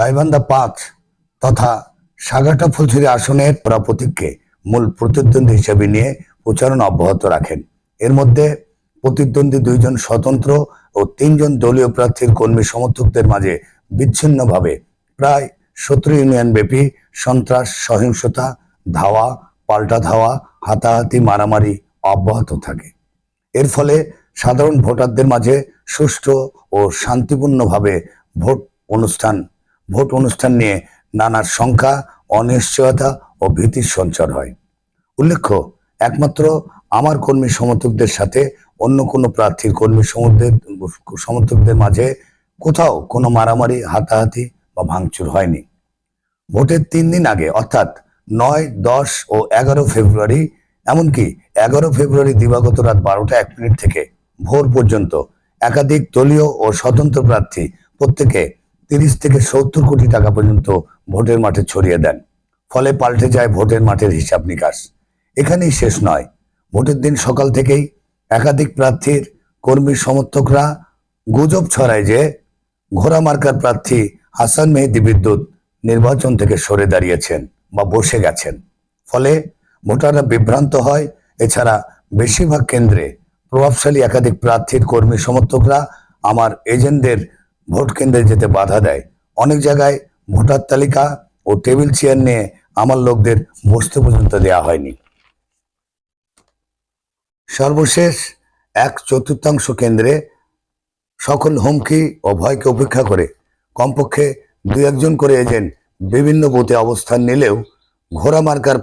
গাইবান্ধা 5 তথা সাগাটা ফুলছড়ি আসনের প্রতীককে মূল প্রতিদ্বন্দ্বী হিসেবে নিয়ে প্রচারণা অব্যাহত রাখেন। এর মধ্যে প্রতিদ্বন্দ্বী 2 জন স্বতন্ত্র ও 3 জন দলীয় প্রার্থীর কর্মী সমর্থকদের মাঝে বিচ্ছিন্নভাবে প্রায় 17 ইউনিয়ন ব্যাপী সন্ত্রাস, সহিংসতা, ধাওয়া, পাল্টা ধাওয়া, হাতাহাতি, মারামারি অব্যাহত থাকে। এর ফলে সাধারণ ভোটারদের মাঝে সুষ্ঠু ও শান্তিপূর্ণভাবে ভোট অনুষ্ঠান নিয়ে নানা শঙ্কা, অনিশ্চয়তা ও ভীতির সঞ্চার হয়। উল্লেখ্য, একমাত্র আমার কর্মী সমর্থকদের সাথে অন্য কোনো প্রার্থীর কর্মী সমর্থকদের মাঝে কোথাও কোনো মারামারি, হাতাহাতি বা ভাঙচুর হয়নি। ভোটের 3 দিন আগে অর্থাৎ 9, 10 ও 11 ফেব্রুয়ারি, এমনকি 11 ফেব্রুয়ারি দিবাগত রাত 12টা 1 মিনিট থেকে ভোর পর্যন্ত একাধিক দলীয় ও স্বতন্ত্র প্রার্থী প্রত্যেকে 30 থেকে 70 কোটি টাকা পর্যন্ত ভোটের মাঠে ছড়িয়ে দেন। ফলে পাল্টে যায় ভোটের মাঠের হিসাব নিকাশ। এখানেই শেষ নয়, ভোটের দিন সকাল থেকেই একাধিক প্রার্থীর কর্মী সমর্থকরা গুজব ছড়ায় যে ঘোড়া মার্কার প্রার্থী হাসান মেহেদী বিদ্যুৎ নির্বাচন থেকে সরে দাঁড়িয়েছেন বা বসে গেছেন। ফলে ভোটাররা বিভ্রান্ত হয়। এছাড়া বেশিরভাগ কেন্দ্রে প্রভাবশালী একাধিক প্রার্থীর কর্মী সমর্থকরা আমার এজেন্টদের ভোট কেন্দ্রে যেতে বাধা দেয়। অনেক জায়গায় ভোটার তালিকা ও টেবিল চেয়ার নিয়ে আমার লোকদের বসতে পর্যন্ত দেওয়া হয়নি। সর্বশেষ 1/4 কেন্দ্রে সকল হুমকি ও ভয়কে উপেক্ষা করে কমপক্ষে 2-1 জন করে এজেন্ট বিভিন্ন বুথে অবস্থান নিলেও ঘোড়া মার্কার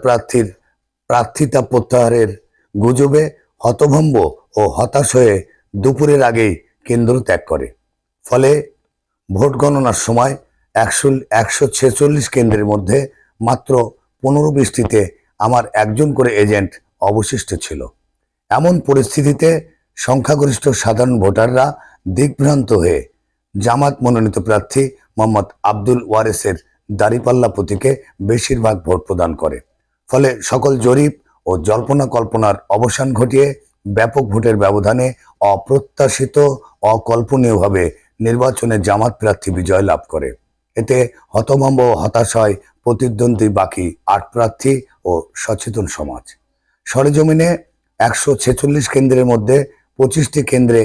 প্রার্থিতা প্রত্যাহারের গুজবে হতভম্ব ও হতাশ হয়ে দুপুরের আগেই কেন্দ্র ত্যাগ করে। ফলে ভোট গণনার সময় 146 কেন্দ্রের মধ্যে মাত্র 15-20টিতে আমার 1 জন করে এজেন্ট অবশিষ্ট ছিল। এমন পরিস্থিতিতে সংখ্যাগরিষ্ঠ সাধারণ ভোটাররা দিগ্ভ্রান্ত হয়ে জামাত মনোনীত প্রার্থী মোহাম্মদ আব্দুল ওয়ারেসের দাঁড়িপাল্লা প্রতীকে বেশিরভাগ ভোট প্রদান করে। ফলে সকল জরিপ ও জল্পনা কল্পনার অবসান ঘটিয়ে ব্যাপক ভোটের ব্যবধানে অপ্রত্যাশিত, অকল্পনীয়ভাবে নির্বাচনে জামাত প্রার্থী বিজয় লাভ করে। এতে হতভম্ব ও হতাশ হয় প্রতিদ্বন্দ্বী বাকি 8 প্রার্থী ও সচেতন সমাজ। সরেজমিনে 146 কেন্দ্রের মধ্যে 25টি কেন্দ্রে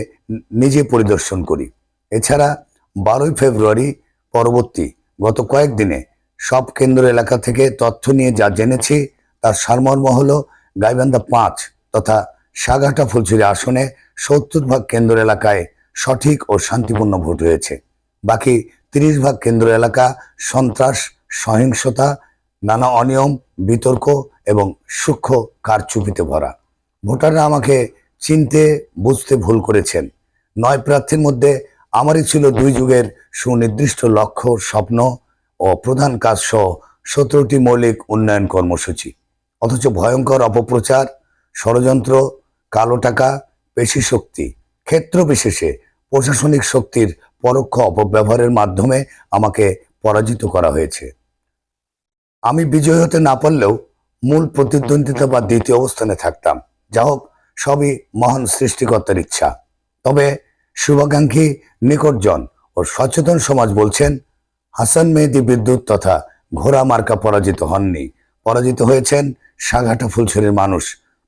নিজে পরিদর্শন করি। এছাড়া 12 ফেব্রুয়ারি পরবর্তী গত কয়েকদিনে সব কেন্দ্র এলাকা থেকে তথ্য নিয়ে যা জেনেছি তার সারমর্ম হলো গাইবান্ধা 5 তথা সাগাটা ফুলছড়ি আসনে 70 কেন্দ্র এলাকায় সঠিক ও শান্তিপূর্ণ ভোট হয়েছে। বাকি 30 কেন্দ্র এলাকা সন্ত্রাস, সহিংসতা, নানা অনিয়ম, বিতর্ক এবং সূক্ষ্ম কারচুপিতে ভরা। ভোটাররা আমাকে চিনতে বুঝতে ভুল করেছেন। 9 প্রার্থীর মধ্যে আমারই ছিল 2 যুগের সুনির্দিষ্ট লক্ষ্য, স্বপ্ন ও প্রধান কাজ সহ 17টি মৌলিক উন্নয়ন কর্মসূচি। অথচ ভয়ঙ্কর অপপ্রচার, ষড়যন্ত্র, কালো টাকা, পেশি শক্তি, ক্ষেত্র বিশেষে প্রশাসনিক শক্তির পরোক্ষ অপব্যবহারের মাধ্যমে আমাকে পরাজিত করা হয়েছে। আমি বিজয়ী হতে না পারলেও মূল প্রতিদ্বন্দ্বিতা বা দ্বিতীয় অবস্থানে থাকতাম। যা হোক, সবই মহান সৃষ্টিকর্তার ইচ্ছা। তবে শুভাকাঙ্ক্ষী নিকটজন ও সচেতন সমাজ বলছেন হাসান মেহেদী বিদ্যুৎ তথা ঘোড়া মার্কা পরাজিত হননি। পরাজিত হয়েছেন সাগাটা ফুলছড়ির মানুষ,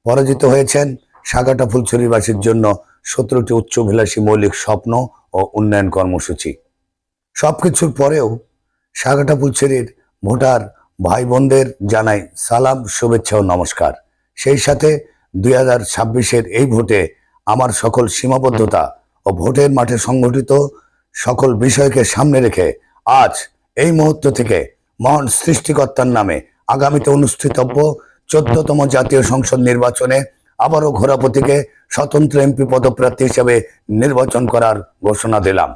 পরাজিত হয়েছেন সাগাটা ফুলছড়িবাসীর জন্য 17টি উচ্চাভিলাষী মৌলিক স্বপ্ন ও উন্নয়ন কর্মসূচি। সবকিছুর পরেও সাগাটা ফুলছড়ির ভোটার ভাই বোনদের জানাই সালাম, শুভেচ্ছা ও নমস্কার। সেই সাথে 2026-এর এই ভোটে আমার সকল সীমাবদ্ধতা ও ভোটের মাঠে সংঘটিত সকল বিষয়কে সামনে রেখে আজ এই মুহূর্ত থেকে মহান সৃষ্টিকর্তার নামে আগামীতে অনুষ্ঠিতব্য 14তম জাতীয় সংসদ নির্বাচনে আবারও ঘোড়া প্রতীকে স্বতন্ত্র এমপি পদপ্রার্থী হিসেবে নির্বাচন করার ঘোষণা দিলাম।